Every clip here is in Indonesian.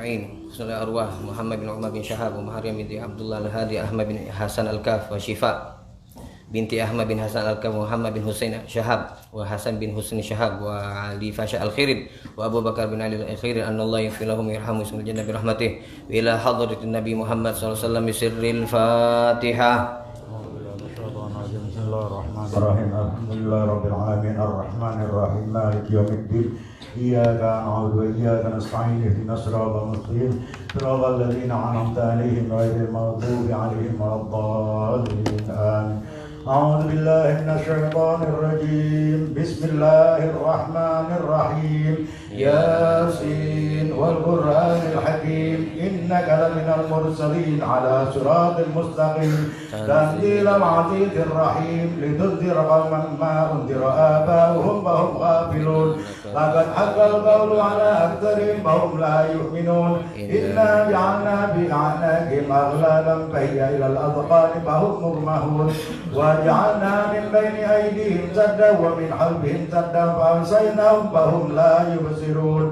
ajma'in. Saudara arwah Muhammad bin Umar bin Syahab wa Maryam binti Abdullah al-Hadi Ahmad bin Hasan al-Kaf wa Syifa binti Ahmad bin Hasan al-Kaf wa Muhammad bin Husain Syahab wa Hasan bin Husain Syahab wa Ali Fasha al-Khirid wa Abu Bakar bin Ali al-Khirid annallahu yaghfir lahum wa yarhamu ismul jannah bi rahmatih wa ila hadratin Nabi Muhammad sallallahu alaihi wasallam bisirril Fatihah. Bismillahirrahmanirrahim. Alhamdulillahirabbil alamin arrahmanir rahim maliki yaumiddin. Iyyaka na'budu wa iyyaka nasta'in ihdinas siratal mustaqim siratal ladzina an'amta 'alaihim ghairil maghdubi 'alaihim waladdallin. Amin. A'udzu billahi minasy syaithanir rajim. Bismillahirrahmanirrahim. Yasin wal Qur'anil hakim. Innaka laminal mursalin 'ala siratal mustaqim. Tanzilal 'azizir rahim. Litunzira qauman ma unzira aba'uhum wa hum ghafilun. Laqad haqqal qawlu 'ala aktsarihim wa hum la yu'minun. Inna ja'alna fi a'naqihim aghlalan fa hiya ilal adqani fa hum mughmahun. وجعلنا من بين أيديهم سدا ومن خلفهم سدا فأغشيناهم فهم لا يبصرون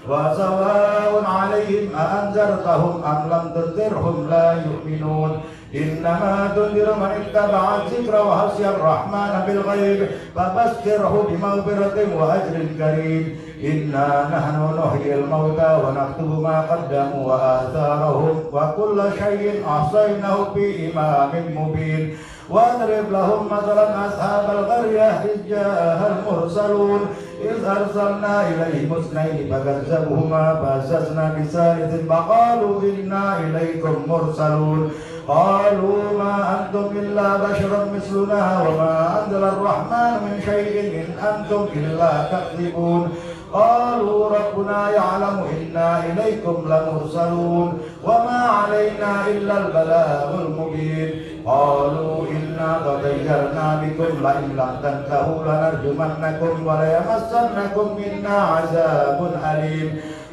وسواء عليهم أأنذرتهم أم لم تنذرهم لا يؤمنون إنما تنذر من اتبع الذكر وخشي الرحمن بالغيب فبشره بمغفرة وأجر كريم إنا نحن نحيي الموتى ونكتب ما قدموا وآثارهم وكل شيء أحصيناه في إمام مبين واضرب لهم مثلا أصحاب القرية إذ جاءها المرسلون إذ أرسلنا إليهم اثنين فكذبوهما فعززنا بثالث فقالوا إنا إليكم مرسلون قالوا ما أنتم إلا بشر مثلنا وما أنزل الرحمن من شيء إن أنتم إلا تكذبون قالوا ربنا يعلم إنا إليكم لمرسلون وما علينا إلا البلاغ المبين قالوا إنا تطيرنا بكم لئن لم تنتهوا لنرجمنكم وليمسنكم منا عذاب أليم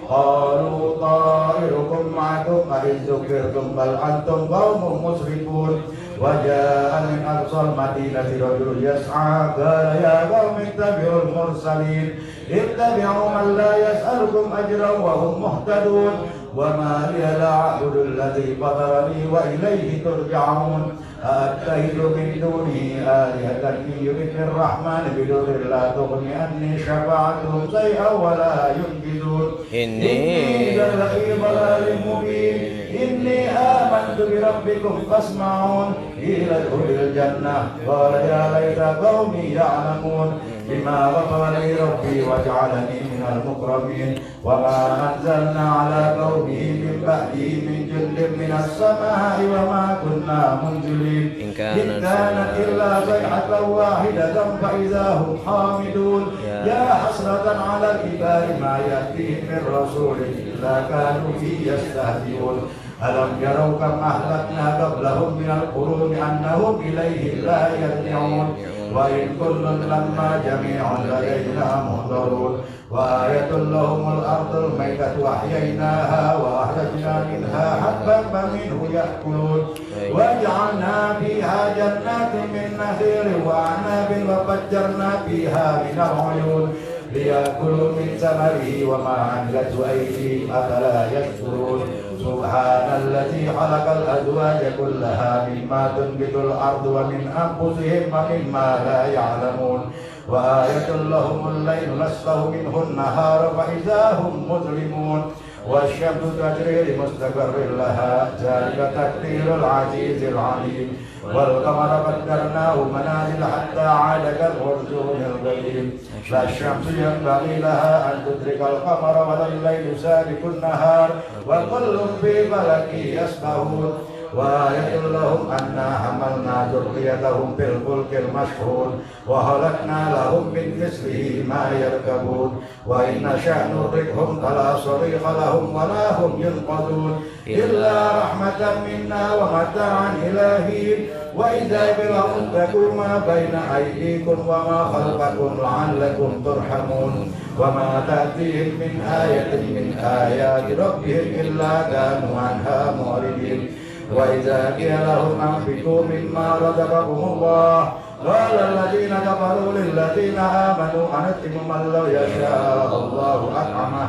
قالوا طائركم معكم أئن ذكرتم بل أنتم قوم مسرفون وجاء من أقصى المدينة رجل يسعى قال يا قوم اتبعوا المرسلين اتبعوا من لا يسألكم أجرا وهم مهتدون وما لي لا أعبد الذي فطرني وإليه ترجعون أأتخذ من دونه آلهة يردني الرحمن بضر لا تغني عني شفاعتهم شيئا ولا ينقذون إني لفي ضلال مبين إني آمنت بربكم فاسمعون قيل ادخل الجنة قال يا ليت قومي يعلمون بما غفر لي ربي وجعلني من المكرمين وما أنزلنا على قومه من بعده من جند من السماء وما كنا منزلين إن كانت إلا صيحة واحدة فإذا هم حامدون يا حسرة على العباد ما يأتيهم من رسول إلا كانوا فيه يستهزئون ألم يروا كم أهلكنا قبلهم من القرون أنهم إليهم لا يرجعون وإن كل لما جميع لدينا محضرون وآية لهم الأرض الميتة وأحييناها وأخرجنا منها حبا فمنه يأكلون وجعلنا فيها جنات من نخيل وأعناب وفجرنا فيها من العيون ليأكلوا من ثمره وما عملت أيديهم أفلا يشكرون سبحان الذي خلق الأزواج كلها مما تنبت الأرض ومن أنفسهم ومما لا يعلمون وآية لهم الليل نصفه منه النهار فإذا هم مظلمون والشمس تجري لمستقر لها ذلك تقدير العزيز العليم والقمر قدرناه منازل حتى عاد كالعرجون القديم لا الشمس ينبغي لها أن تدرك القمر ولا الليل سابق النهار وكل في فلك يسبحون وآية لهم أنا حملنا ذريتهم في الفلك المشحون وخلقنا لهم من مثله ما يركبون وإن نشأ نغرقهم فلا صريخ لهم ولا هم ينقذون إلا رحمة منا ومتاعا إلى حين وإذا بلغم اتقوا ما بين أيديكم وما خلفكم لعلكم ترحمون وما تأتيهم من آية من آيات ربهم إلا كانوا عنها معرضين وإذا قيل لهم أنفقوا مما رزقكم الله قال الذين كفروا للذين آمنوا أنطعم من لو يشاء الله أطعمه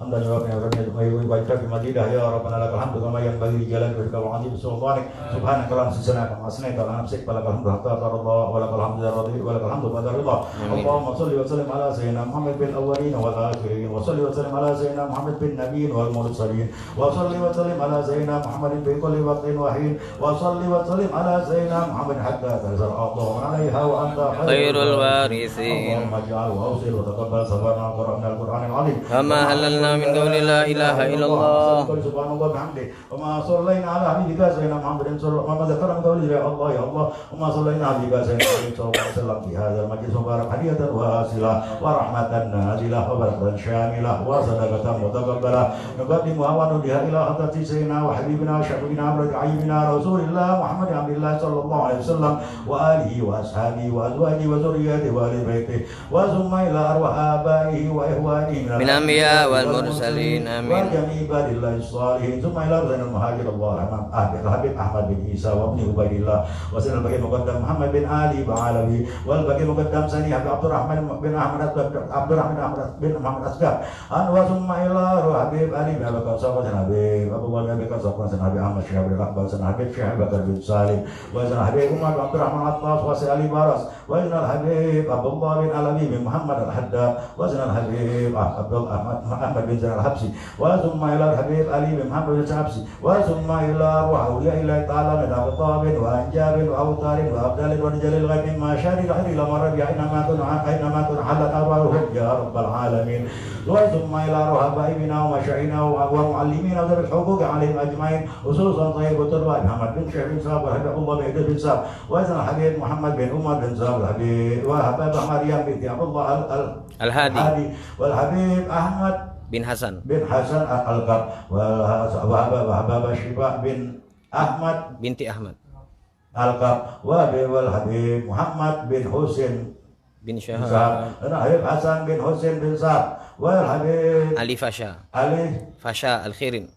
حمدا ويوفقك في مزيده يا ربنا لك الحمد كما ينبغي لجلال وجهك وعظيم سلطانك سبحانك لا نحصي ثناء كما اثنيت على نفسك فلك الحمد حتى ترضى الله ولك الحمد يا رضي ولك الحمد بعد الرضا اللهم صل وسلم على سيدنا محمد بن الاولين والاخرين وصل وسلم على سيدنا محمد بن النبيين والمرسلين وصل وسلم على سيدنا محمد في كل وقت وحين وصل وسلم على سيدنا محمد حتى تنزل الله عليها وانت خير الوارثين اللهم اجعل واوصل وتقبل صبرنا وقرأنا القران العظيم كما هللنا من قول لا إله إلا الله سبحان الله بحمده وما صلينا على حبيبك سيدنا محمد صلى الله عليه وسلم ذكر من قوله يا الله يا الله وما صلينا على حبيبك سيدنا محمد صلى الله عليه وسلم في هذا المجلس مبارك هدية واصلة ورحمة نازلة وبركة شاملة وصدقة متقبلة نقدمها ونديها إلى حضرة سيدنا وحبيبنا وشفيعنا ورجعينا رسول الله محمد عبد الله صلى الله عليه وسلم وآله وأصحابه وأزواجه وذريته وآل بيته وثم إلى أرواح آبائه وإخوانه من الأنبياء والمرسلين آمين وجميع عباد الله الصالحين ثم إلى رضوان المهاجر الله الحبيب أحمد بن عيسى وابن عبيد الله وسيدنا الباقي المقدم محمد بن علي بعلوي والباقي المقدم سني عبد الرحمن بن أحمد بن محمد أسكر ثم إلى روح حبيب علي بن أبي بكر صاحب حبيب أبو بكر بن بكر صاحب حبيب أحمد شهاب بن الأكبر سيدنا حبيب شيخ بكر بن سالم وسيدنا حبيب عمر بن عبد الرحمن عطاس وسيدنا علي بارس وسيدنا الحبيب عبد الله بن علوي بن محمد الحداد وسيدنا الحبيب عبد أحمد بن زين الحبسي وثم إلى الحبيب علي بن محمد بن الحبسي وثم إلى روح أولياء الله تعالى من أبي طالب وأنجاب وأوتار وأبدال ورجال الغيب مما شار الخير إلى مربي أينما كن حلت أرواحهم يا رب العالمين وثم إلى روح أبائنا ومشايخنا ومعلمين وذوي الحقوق عليهم أجمعين خصوصا طيب التربة محمد بن شيخ بن ساب وحبيب الله بن عبد بن ساب وسيدنا الحبيب محمد بن عمر بن ساب الحبيب وحبيب مريم بنت عبد الله الهادي والحبيب أحمد بن حسن القب وحباب الشفاء بن أحمد بنت أحمد القب والحبيب محمد بن حسين بن شهاب الحبيب حسن بن حسين بن سعد والحبيب علي فاشا الخيرين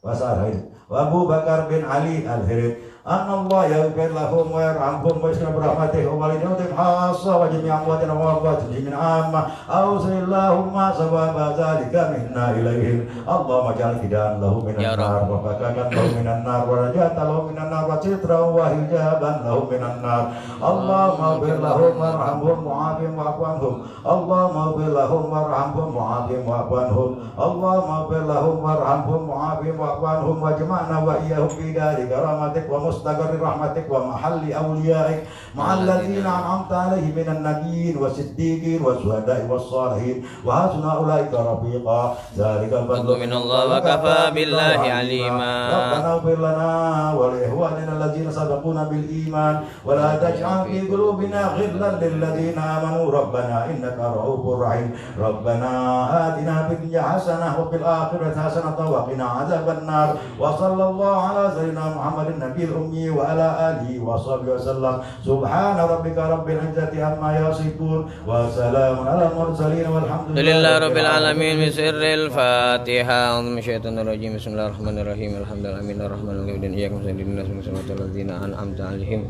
وأبو بكر بن علي الهرب أن الله يغفر لهم ويرحمهم ويسكن برحمته ووالديهم خاصة وجميع أمواتنا وأمواتهم من عامة أوصل اللهم ثواب ذلك منا إليهم اللهم اجعل فداء له من النار وفكاكا له من النار ورجاء له من النار وسترا وحجابا له من النار اللهم اغفر لهم وارحمهم وعافهم واعف عنهم اللهم اغفر لهم وارحمهم وعافهم واعف عنهم اللهم اغفر لهم وارحمهم وعافهم واعف عنهم واجمعنا وإياهم في دار كرامتك ومستقر رحمتك ومحل أوليائك مع الذين أنعمت عليهم من النبيين والصديقين والشهداء والصالحين وحسن أولئك رفيقا ذلك الفضل من الله وكفى بالله عليما ربنا اغفر لنا ولإخواننا الذين سبقونا بالإيمان ولا تجعل في قلوبنا غلا للذين آمنوا ربنا إنك رؤوف رحيم ربنا آتنا في الدنيا حسنة وفي الآخرة حسنة وقنا عذاب النار وصلى الله على سيدنا محمد النبي الأمي وعلى آله وصحبه وسلم سبحان ربك رب العزة عما يصفون وسلام على المرسلين والحمد لله رب العالمين بسر الفاتحة أعوذ من الشيطان الرجيم بسم الله الرحمن الرحيم الحمد لله الرحمن الرحيم إياكم نستعين اهدنا الصراط الذين أنعمت عليهم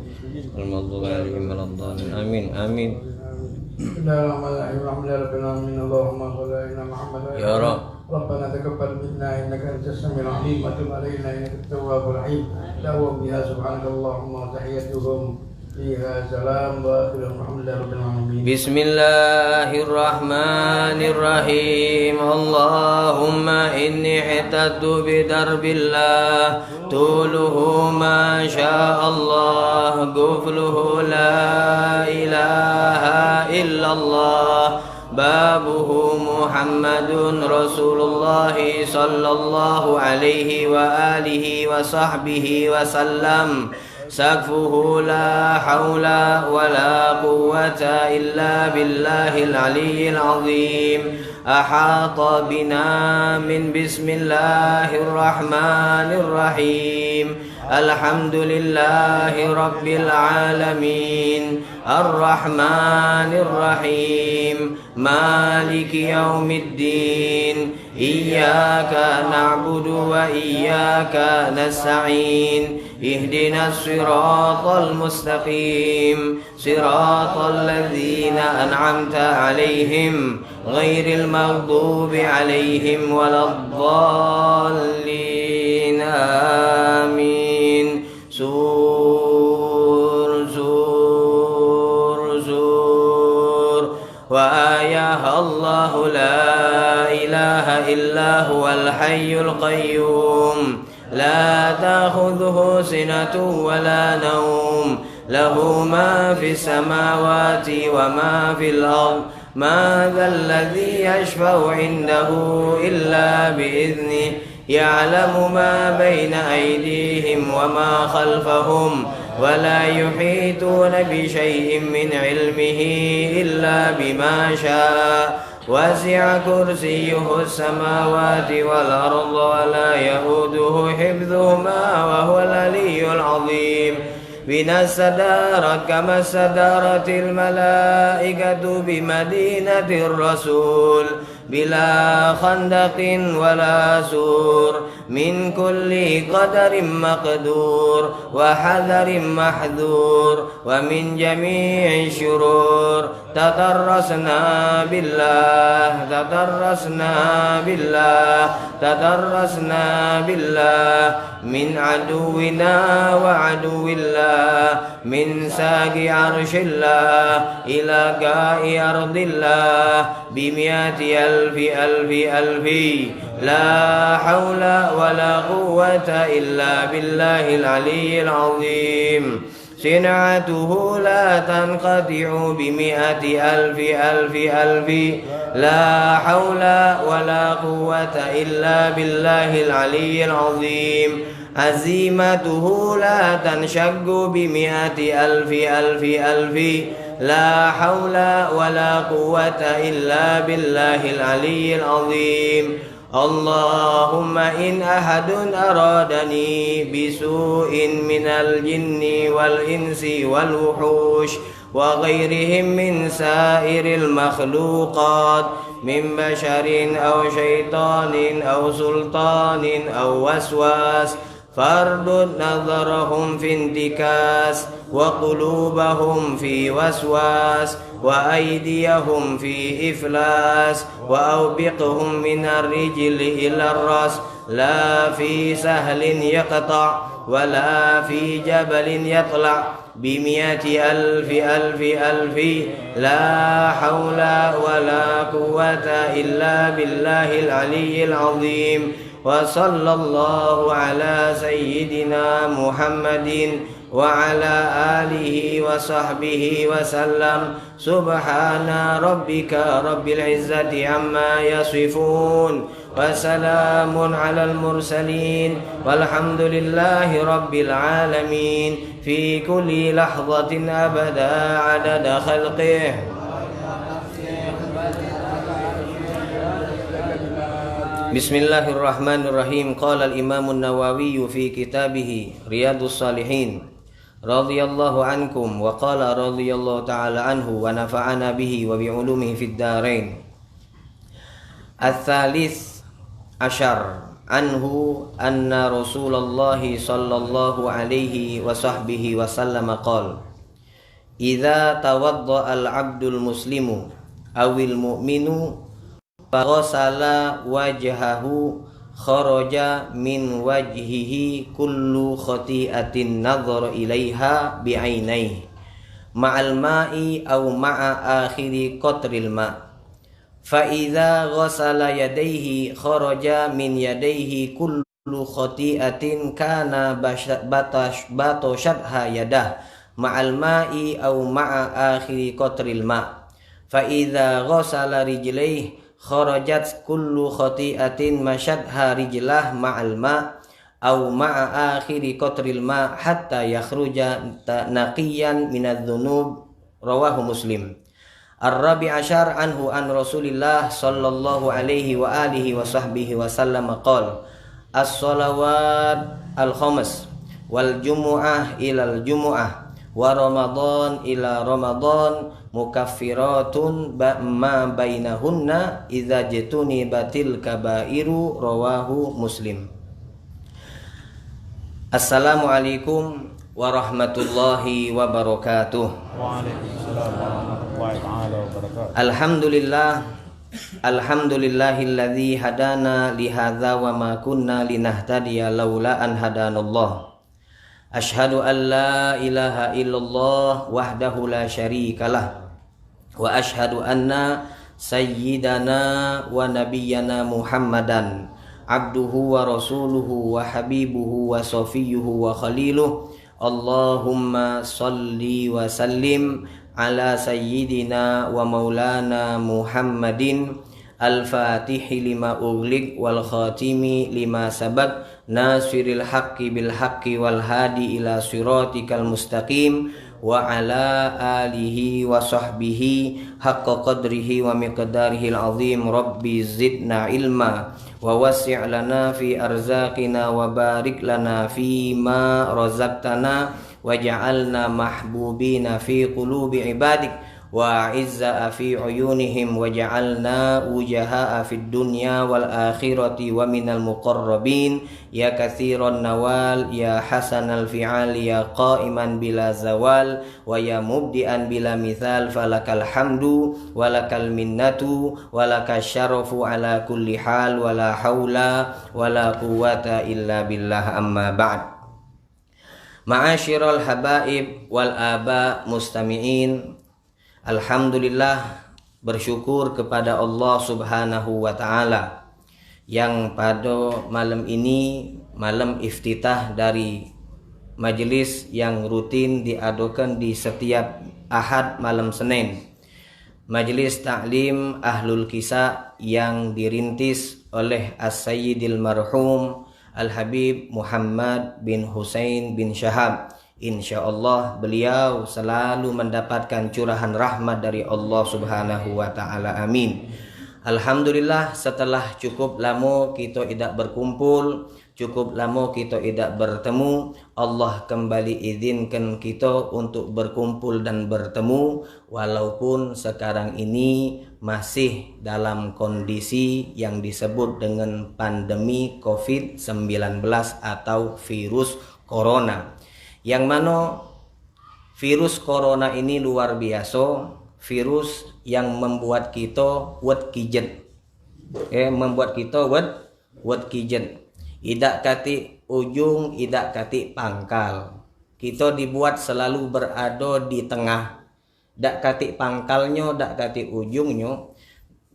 غير المغضوب عليهم ولا الضالين آمين آمين بسم الله الرحمن الرحيم الحمد لله رب العالمين اللهم صل على محمد يا رب ربنا تقبل منا انك انت السميع العليم وتب علينا انك التواب الرحيم لهم بها سبحانك اللهم وتحيتهم فيها سلام واخرهم الحمد لله رب العالمين بسم الله الرحمن الرحيم اللهم إني اعتدت بدرب الله طوله ما شاء الله قفله لا إله إلا الله بابه محمد رسول الله صلى الله عليه وآله وصحبه وسلم سقفه لا حول ولا قوة إلا بالله العلي العظيم أحاط بنا من بسم الله الرحمن الرحيم الحمد لله رب العالمين الرحمن الرحيم مالك يوم الدين إياك نعبد وإياك نستعين اهدنا الصراط المستقيم صراط الذين أنعمت عليهم غير المغضوب عليهم ولا الضالين آمين. زور زور زور وآياها الله لا إله إلا هو الحي القيوم لا تأخذه سنة ولا نوم له ما في السماوات وما في الأرض ما ذا الذي يشفع عنده إلا بإذنه يعلم ما بين أيديهم وما خلفهم ولا يحيطون بشيء من علمه إلا بما شاء وسع كرسيه السماوات والأرض ولا يؤوده حفظهما وهو العلي العظيم. بنا استدار كما استدارت الملائكة بمدينة الرسول بلا خندق ولا سور من كل قدر مقدور وحذر محذور ومن جميع الشرور تدرسنا بالله تدرسنا بالله تدرسنا بالله من عدونا وعدو الله من ساق عرش الله إلى قاع أرض الله بمئة ألف ألف ألف لا حول ولا قوة إلا بالله العلي العظيم. صنعته لا تنقطع بمئة ألف ألف ألف لا حول ولا قوة إلا بالله العلي العظيم. عزيمته لا تنشق بمئة ألف ألف ألف لا حول ولا قوة إلا بالله العلي العظيم. اللهم إن أحد أرادني بسوء من الجن والإنس والوحوش وغيرهم من سائر المخلوقات من بشر أو شيطان أو سلطان أو وسواس فاردد نظرهم في انتكاس وقلوبهم في وسواس وأيديهم في إفلاس وأوبقهم من الرجل إلى الرأس لا في سهل يقطع ولا في جبل يطلع بمئة ألف ألف ألف لا حول ولا قوة إلا بالله العلي العظيم. وصلى الله على سيدنا محمد وعلى آله وصحبه وسلم. سبحان ربك رب العزة عما يصفون وسلام على المرسلين والحمد لله رب العالمين في كل لحظة أبدا عدد خلقه. Bismillahirrahmanirrahim. Qala al-Imam an-Nawawi fi kitabih Riyadhus Shalihin radhiyallahu ankum wa qala radhiyallahu ta'ala anhu wa nafa'ana bihi wa bi ulumihi fid dharain. Ats-tsalits asyar anhu anna Rasulullah sallallahu alaihi wa sahbihi wa sallam qala idza tawadda al-'abdul muslimu awil mu'minu faghasala wajhahu kharaja min wajhihi kullu khati'atin nadhara ilaiha bi'ainaihi ma'al ma'i aw ma'a akhiri qatril ma' fa idza ghasala yadayhi kharaja min yadayhi kullu khati'atin kana batashadha yadah ma'al ma'i aw ma'a akhiri qatril ma' fa idza ghasala rijlaihi kharajat kullu khati'atin masyadha rijlah ma'al ma' aw ma'a akhiri qatril ma' hatta yakhruja naqiyan minadz-dzunub. Rawahu Muslim. Ar-rabi' asyar anhu an Rasulillah sallallahu alaihi wa alihi wa sahbihi wa sallam qala as-salawat al-khams wal jumu'ah ilal jumu'ah wa ramadan ila ramadan mukaffiratun ma bainahunna idza jatuni batil kabairu. Rawahu Muslim. Assalamualaikum warahmatullahi wabarakatuh. Waalaikumsalam warahmatullahi wabarakatuh. Alhamdulillah Alhamdulillahilladzi hadana li hadza wa ma kunna linahtadiya laula an hadanallah. Asyhadu an la ilaha illallah wahdahu la syarikalah wa asyhadu anna sayyidana wa nabiyyana Muhammadan abduhu wa rasuluhu wa habibuhu wa safiyuhu wa khaliluh. Allahumma salli wa sallim ala sayyidina wa maulana Muhammadin al-fatihi lima ughliq wal khatimi lima sabaq nasiril haqqi bil haqqi wal hadi ila siratikal mustaqim wa ala alihi wa sahbihi haqqa qadrihi wa miqdarihil azim. Rabbi zidna ilma wa wasi' lana fi arzaqina wa barik lana fi ma razaqtana waj'alna mahbubina fi qulubi ibadik wa izza'a fi uyunihim waj'alna wujaha'a fid dunya wal akhirati wa minal muqarrabin ya katsiran nawal ya hasanal fi'al ya qa'iman bila zawal wa ya mubdi'an bila mithal falakal hamdu walakal minnatu walakal syarafu ala kulli hal wala haula wala quwwata illa billah. Amma ba'd. Ma'asyiral habaib wal aba mustami'in, alhamdulillah, bersyukur kepada Allah Subhanahu wa taala yang pada malam ini malam iftitah dari majelis yang rutin diadakan di setiap Ahad malam Senin, majelis taklim Ahlul Kisah yang dirintis oleh As-Sayyidil Marhum Al-Habib Muhammad bin Husain bin Syahab. Insyaallah beliau selalu mendapatkan curahan rahmat dari Allah Subhanahu wa taala. Amin. Alhamdulillah, setelah cukup lama kita tidak berkumpul, cukup lama kita tidak bertemu, Allah kembali izinkan kita untuk berkumpul dan bertemu, walaupun sekarang ini masih dalam kondisi yang disebut dengan pandemi COVID-19 atau virus corona. Yang mana virus corona ini luar biasa, virus yang membuat kita wet kijet. Membuat kita wet kijet. Idak kati ujung, idak kati pangkal. Kita dibuat selalu berada di tengah. Dak kati pangkalnya, dak kati ujungnya.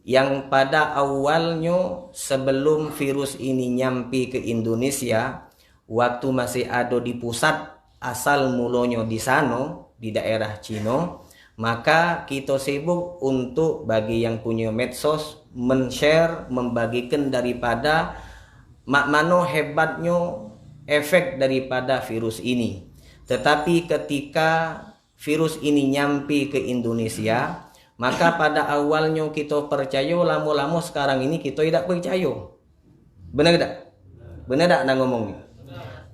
Yang pada awalnya sebelum virus ini nyampi ke Indonesia, waktu masih ada di pusat, asal mulanya di sana, di daerah Cina, maka kita sibuk untuk bagi yang punya medsos men-share, membagikan daripada mana hebatnya efek daripada virus ini. Tetapi ketika virus ini nyampi ke Indonesia, maka pada awalnya kita percaya, lama-lama sekarang ini kita tidak percaya. Benar tak? Benar tak nak ngomong ni?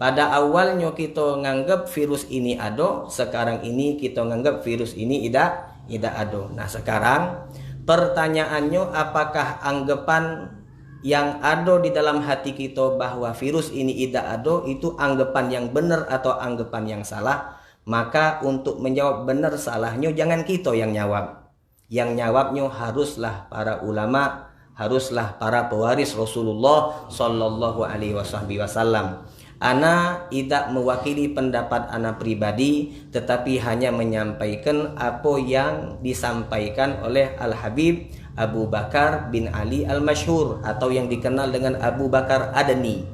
Pada awalnya kita nganggap virus ini ada, sekarang ini kita nganggap virus ini tidak ada. Nah sekarang pertanyaannya, apakah anggapan yang ada di dalam hati kita bahwa virus ini tidak ada itu anggapan yang benar atau anggapan yang salah? Maka untuk menjawab benar salahnya jangan kita yang jawab. Yang jawabnya haruslah para ulama, haruslah para pewaris Rasulullah sallallahu alaihi wasallam. Ana tidak mewakili pendapat ana pribadi, tetapi hanya menyampaikan apa yang disampaikan oleh Al-Habib Abu Bakar bin Ali Al-Masyhur atau yang dikenal dengan Abu Bakar Adani,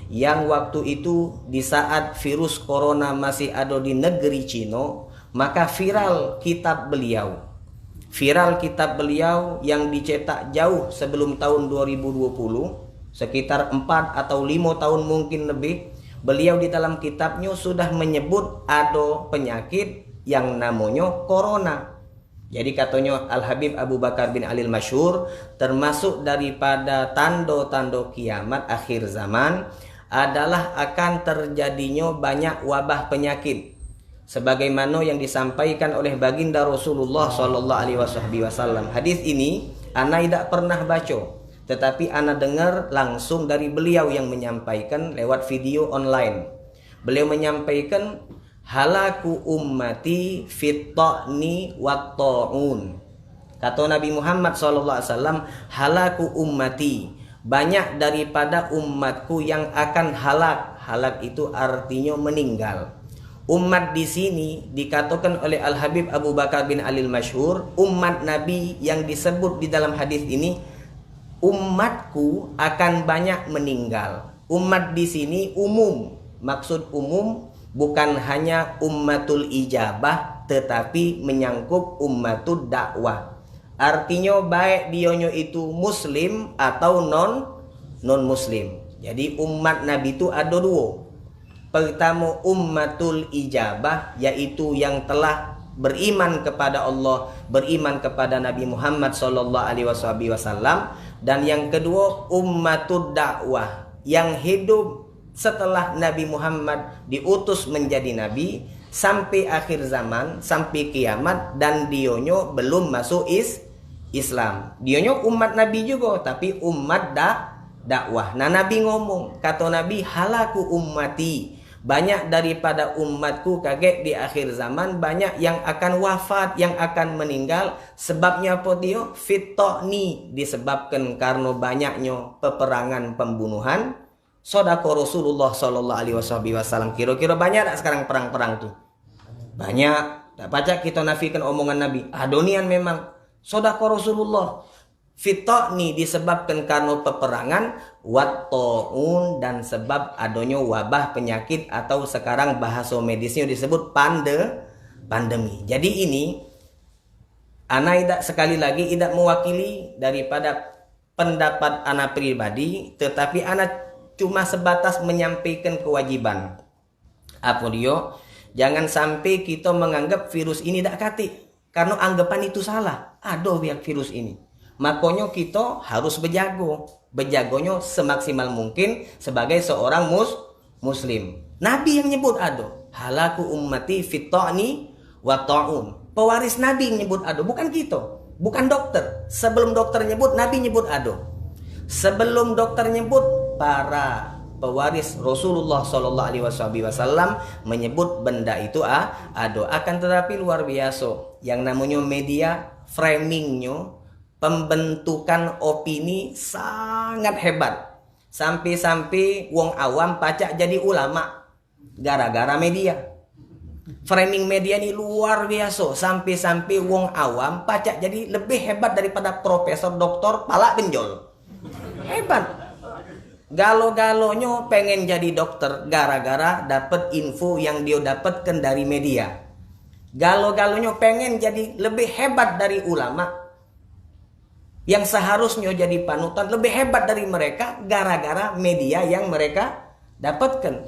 yang waktu itu di saat virus corona masih ada di negeri Cina, maka viral kitab beliau yang dicetak jauh sebelum tahun 2020, sekitar 4 atau 5 tahun mungkin lebih. Beliau di dalam kitabnya sudah menyebut ada penyakit yang namanya corona. Jadi katanya Al-Habib Abu Bakar bin Ali Al-Masyhur, termasuk daripada tanda-tanda kiamat akhir zaman adalah akan terjadinya banyak wabah penyakit. Sebagaimana yang disampaikan oleh baginda Rasulullah sallallahu alaihi wasallam. Hadis ini ana tidak pernah baca, tetapi ana dengar langsung dari beliau yang menyampaikan lewat video online. Beliau menyampaikan halaku ummati fit ta'ni wat ta'un. Kata Nabi Muhammad SAW, halaku ummati, banyak daripada umatku yang akan halak. Halak itu artinya meninggal. Umat di sini dikatakan oleh Al-Habib Abu Bakar bin Alil Masyhur, umat Nabi yang disebut di dalam hadis ini, umatku akan banyak meninggal. Umat di sini umum. Maksud umum bukan hanya ummatul ijabah, tetapi menyangkup ummatud dakwah. Artinya baik dionyo itu muslim atau non muslim. Jadi umat Nabi itu ada dua. Pertama ummatul ijabah, yaitu yang telah beriman kepada Allah, beriman kepada Nabi Muhammad SAW. Dan yang kedua ummatud dakwah, yang hidup setelah Nabi Muhammad diutus menjadi nabi sampai akhir zaman, sampai kiamat, dan dionyo belum masuk Islam. Dionyo umat Nabi juga, tapi umat dakwah. Nah, Nabi ngomong, kata Nabi, halaku ummati, banyak daripada umatku kaget di akhir zaman, banyak yang akan wafat, yang akan meninggal. Sebabnya apa dia? Fitni, disebabkan karena banyaknya peperangan, pembunuhan. Sodako Rasulullah SAW. Kira-kira banyak tak sekarang perang-perang tuh? Banyak. Tak baca kita nafikan omongan Nabi. Adonian memang. Sodako Rasulullah. Fitni disebabkan karena peperangan, watta'un, dan sebab adanya wabah penyakit atau sekarang bahasa medisnya disebut pandemi. Jadi ini ana tidak, sekali lagi tidak mewakili daripada pendapat ana pribadi, tetapi ana cuma sebatas menyampaikan kewajiban. Apa dia? Jangan sampai kita menganggap virus ini tidak katik, karena anggapan itu salah. Ada biak virus ini. Makanya kita harus berjagonya semaksimal mungkin sebagai seorang muslim. Nabi yang nyebut ado, halaku ummati fitni wa ta'un. Pewaris Nabi yang nyebut ado, bukan kita, bukan dokter. Sebelum dokter nyebut, Nabi nyebut ado. Sebelum dokter nyebut, para pewaris Rasulullah SAW menyebut benda itu ado. Akan tetapi luar biasa, yang namanya media framingnya, pembentukan opini sangat hebat. Sampai-sampai wong awam pacak jadi ulama gara-gara media. Framing media ini luar biasa. Sampai-sampai wong awam pacak jadi lebih hebat daripada profesor, doktor, palak benjol. Hebat. Galo-galonya pengen jadi dokter gara-gara dapat info yang dia dapatkan dari media. Galo-galonya pengen jadi lebih hebat dari ulama yang seharusnya jadi panutan, lebih hebat dari mereka gara-gara media yang mereka dapatkan.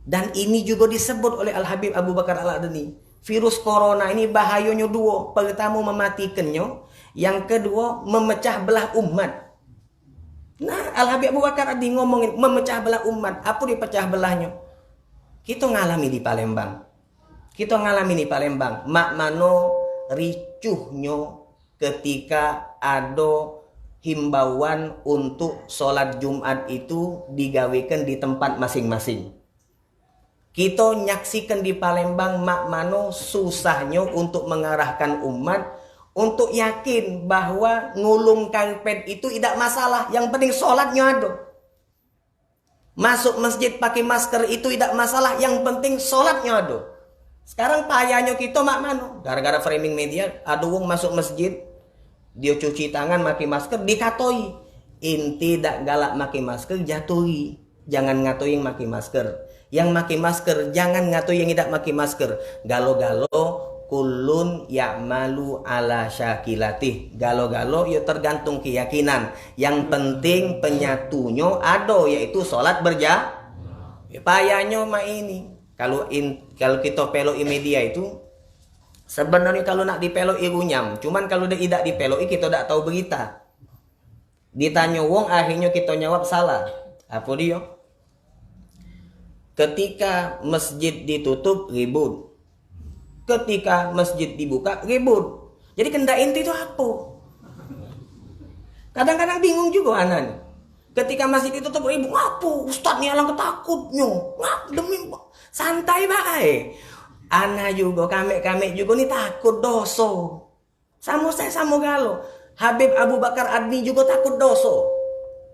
Dan ini juga disebut oleh Al-Habib Abu Bakar Al-Adani. Virus corona ini bahayanya dua. Pertama mematikannya, yang kedua memecah belah umat. Nah, Al-Habib Abu Bakar Al-Adani ngomongin memecah belah umat. Apa dipecah belahnya? Kita ngalami di Palembang. Mak mano ricuhnya ketika ada himbauan untuk sholat Jumat itu digawekan di tempat masing-masing. Kita nyaksikan di Palembang mak mano susahnya untuk mengarahkan umat untuk yakin bahwa ngulung karpet itu tidak masalah, yang penting sholatnya ada. Masuk masjid pakai masker itu tidak masalah, yang penting sholatnya ada. Sekarang payahnya kita mak mano, gara-gara framing media, ada wong masuk masjid, dia cuci tangan pakai masker, dikatoi. Inti dak galak pakai masker, jatuhi. Jangan ngatoi yang pakai masker. Yang pakai masker, jangan ngatoi yang tidak pakai masker. Galo-galo, kullun ya'malu ala syakilatih. Galo-galo, ya tergantung keyakinan. Yang penting penyatunya ada, yaitu sholat berjamaah. Payahnya mak ini. Kalau kita peloi media itu, sebenarnya kalau nak dipeloi runyam. Cuman kalau tidak dipeloi kita tak tahu berita. Ditanya wong akhirnya kita jawab salah. Apa dia? Ketika masjid ditutup ribut. Ketika masjid dibuka ribut. Jadi kendak inti itu apa? Kadang-kadang bingung juga anak nih. Ketika masjid ditutup ribut, apa? Ustaz ni alang ketakutnya. Ngap demi santai baik. Ana juga, kami juga ni takut dosa. Sama saya sama galo. Habib Abu Bakar Adni juga takut dosa.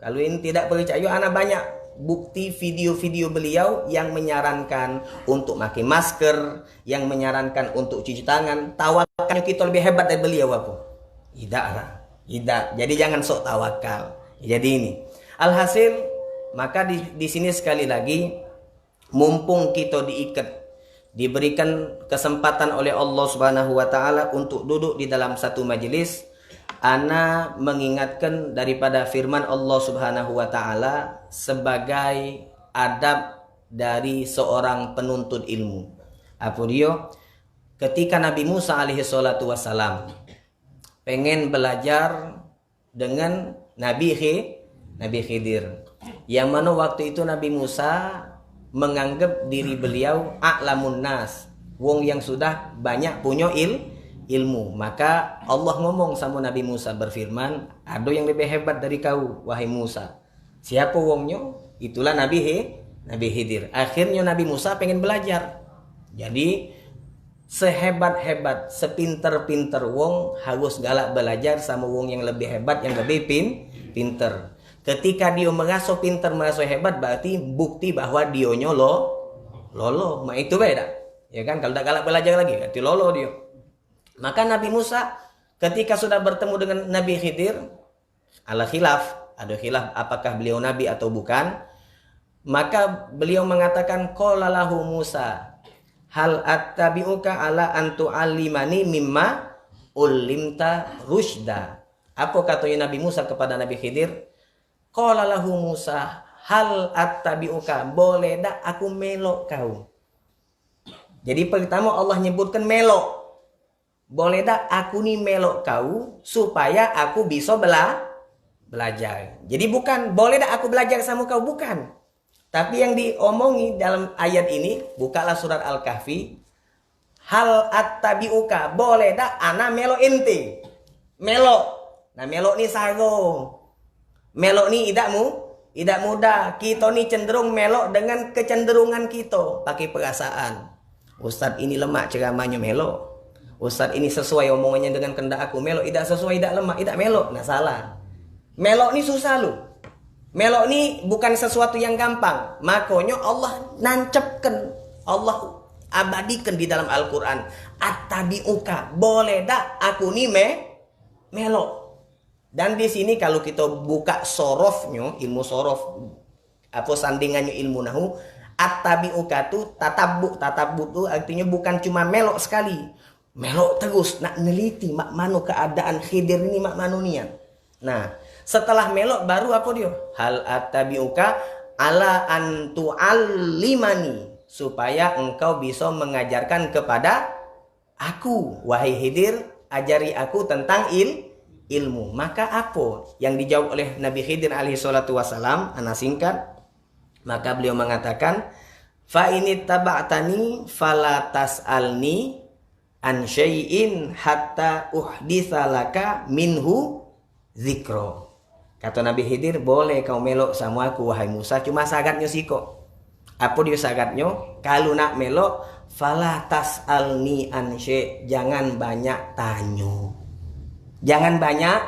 Kalau ini tidak percaya, anak banyak bukti video-video beliau yang menyarankan untuk pakai masker, yang menyarankan untuk cuci tangan. Tawakalnya kita lebih hebat dari beliau apa? Tidak lah. Tidak. Jadi jangan sok tawakal. Jadi ini. Alhasil, maka di sini sekali lagi, mumpung kita diikat, diberikan kesempatan oleh Allah Subhanahu wa taala untuk duduk di dalam satu majelis, ana mengingatkan daripada firman Allah Subhanahu wa taala sebagai adab dari seorang penuntut ilmu. Apa dia? Ketika Nabi Musa alaihi salatu wasalam pengen belajar dengan Nabi Khidir, yang mana waktu itu Nabi Musa menganggap diri beliau a'lamun nas, wong yang sudah banyak punya ilmu. Maka Allah ngomong sama Nabi Musa, berfirman, ada yang lebih hebat dari kau wahai Musa. Siapa wongnya? Itulah Nabi Khidir. Akhirnya Nabi Musa pengen belajar. Jadi sehebat-hebat, sepinter-pinter wong harus galak belajar sama wong yang lebih hebat, yang lebih pinter. Ketika dia merasa pinter, merasa hebat, berarti bukti bahwa dionyo lolo. Mak itu beda. Ya kan, kalau tak galak belajar lagi, berarti lolo dia. Maka Nabi Musa ketika sudah bertemu dengan Nabi Khidir, ada khilaf apakah beliau nabi atau bukan. Maka beliau mengatakan, qala lahu Musa, hal attabi'uka ala an tu'allimani mimma ulimta rusyda. Apa katanya Nabi Musa kepada Nabi Khidir? Qala lahu Musa, hal attabi'uka, boleh dak aku melok kau. Jadi pertama Allah nyebutkan melok. Boleh dak aku nih melok kau supaya aku bisa belajar. Jadi bukan boleh dak aku belajar sama kau, bukan. Tapi yang diomongi dalam ayat ini, bukalah surat Al-Kahfi, hal attabi'uka, boleh dak ana melok inti. Melok. Nah melok ni sago. Melok ni tidak mudah. Kita ni cenderung melok dengan kecenderungan kita, pakai perasaan. Ustaz ini lemak ceramahnya melok. Ustaz ini sesuai omongannya dengan kehendak aku melok. Tidak sesuai, tidak lemak, tidak melok. Nah salah. Melok ni susah lu. Melok ni bukan sesuatu yang gampang. Makanya Allah nancapkan, Allah abadikan di dalam Al-Quran. Attabi'uka, boleh dak aku ni melok. Dan di sini kalau kita buka sorofnya, ilmu sorof, apa sandingannya ilmu nahu, attabi'uka tu tatabbu tu artinya bukan cuma melok sekali, melok terus, nak neliti mak mano keadaan Khidir ini, mak mano nian. Nah, setelah melok baru apa dia? Hal attabi'uka ala an tu'allimani, supaya engkau bisa mengajarkan kepada aku, wahai Khidir, ajari aku tentang ilmu. Maka apa yang dijawab oleh Nabi Khidir alaihi salatu wasalam? Ana singkat. Maka beliau mengatakan, fa ini taba'tani fala tas'alni an syai'in hatta uhditsa laka minhu dzikra. Kata Nabi Khidir, boleh kau melok sama aku wahai Musa, cuma syaratnya siko. Apa dia syaratnya? Kalau nak melok, fala tas'alni an syai', jangan banyak tanya. Jangan banyak.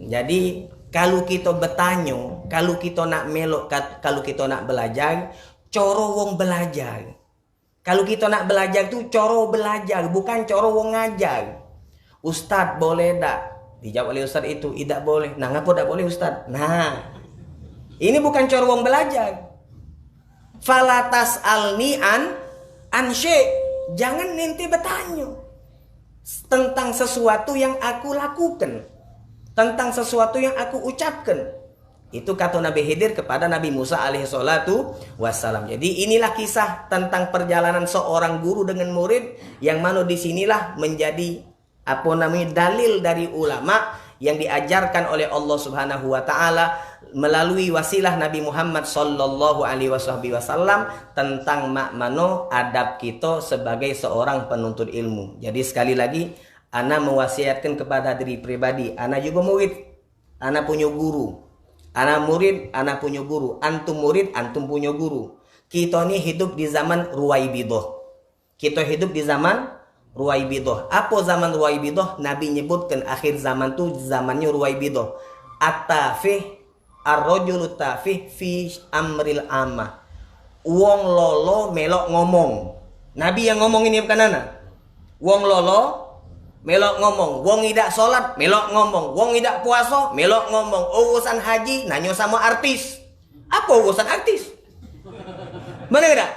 Jadi kalau kita bertanya, kalau kita nak melok, kalau kita nak belajar, coro wong belajar. Kalau kita nak belajar tu coro belajar, bukan coro wong ngajar. Ustaz boleh tak? Dijawab oleh Ustaz itu, tidak boleh. Nah, ngapa tak boleh Ustaz? Nah, ini bukan coro wong belajar. Falatas alni an syai', jangan nanti bertanya tentang sesuatu yang aku lakukan, tentang sesuatu yang aku ucapkan. Itu kata Nabi Khidir kepada Nabi Musa alaihi salatu wassalam. Jadi inilah kisah tentang perjalanan seorang guru dengan murid, yang mana disinilah menjadi dalil dari ulama yang diajarkan oleh Allah Subhanahu wa taala melalui wasilah Nabi Muhammad sallallahu alaihi wasallam tentang makmano adab kita sebagai seorang penuntut ilmu. Jadi sekali lagi, ana mewasiatkan kepada diri pribadi, ana juga murid, ana punya guru. Ana murid, ana punya guru. Antum murid, antum punya guru. Kita ni hidup di zaman Ruwaibidah. Kita hidup di zaman Ruwaibidah. Apa zaman Ruwaibidah? Nabi nyebutkan akhir zaman tuh zamannya Ruwaibidah. At-tafih ar-rajulu tafih fi amril amah. Wong lolo melok ngomong. Nabi yang ngomong ini bukan anak. Wong lolo melok ngomong. Wong idak sholat melok ngomong. Wong idak puasa melok ngomong. Urusan haji nanyo sama artis. Apa urusan artis? Benar tidak?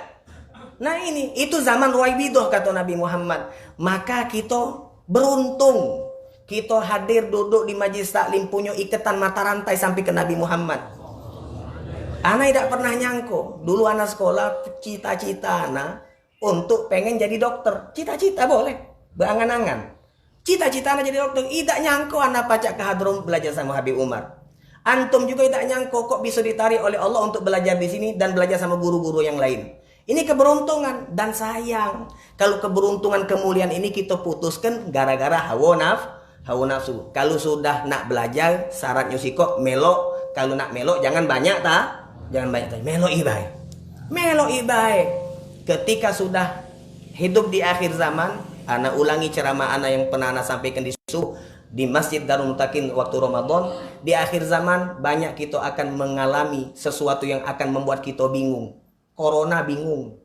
Nah ini, itu zaman Ruwaibidah kata Nabi Muhammad. Maka kita beruntung. Kita hadir duduk di majlis taklim punya ikatan mata rantai sampai ke Nabi Muhammad. Ana tidak pernah nyangko. Dulu anak sekolah, cita-cita ana untuk pengen jadi dokter. Cita-cita boleh, berangan-angan. Cita-cita ana jadi dokter. Tidak nyangko ana pacak ke Hadron belajar sama Habib Umar. Antum juga tidak nyangko kok bisa ditarik oleh Allah untuk belajar di sini dan belajar sama guru-guru yang lain. Ini keberuntungan dan sayang. Kalau keberuntungan kemuliaan ini kita putuskan gara-gara hawa nafsu. Kalau sudah nak belajar syaratnya sikok melok. Kalau nak melok jangan banyak ta. Jangan banyak ta. Melok ibai. Melok ibai. Ketika sudah hidup di akhir zaman, ana ulangi ceramah ana yang pernah ana sampaikan di Masjid Darul Mutakin waktu Ramadan. Di akhir zaman banyak kita akan mengalami sesuatu yang akan membuat kita bingung. Corona bingung.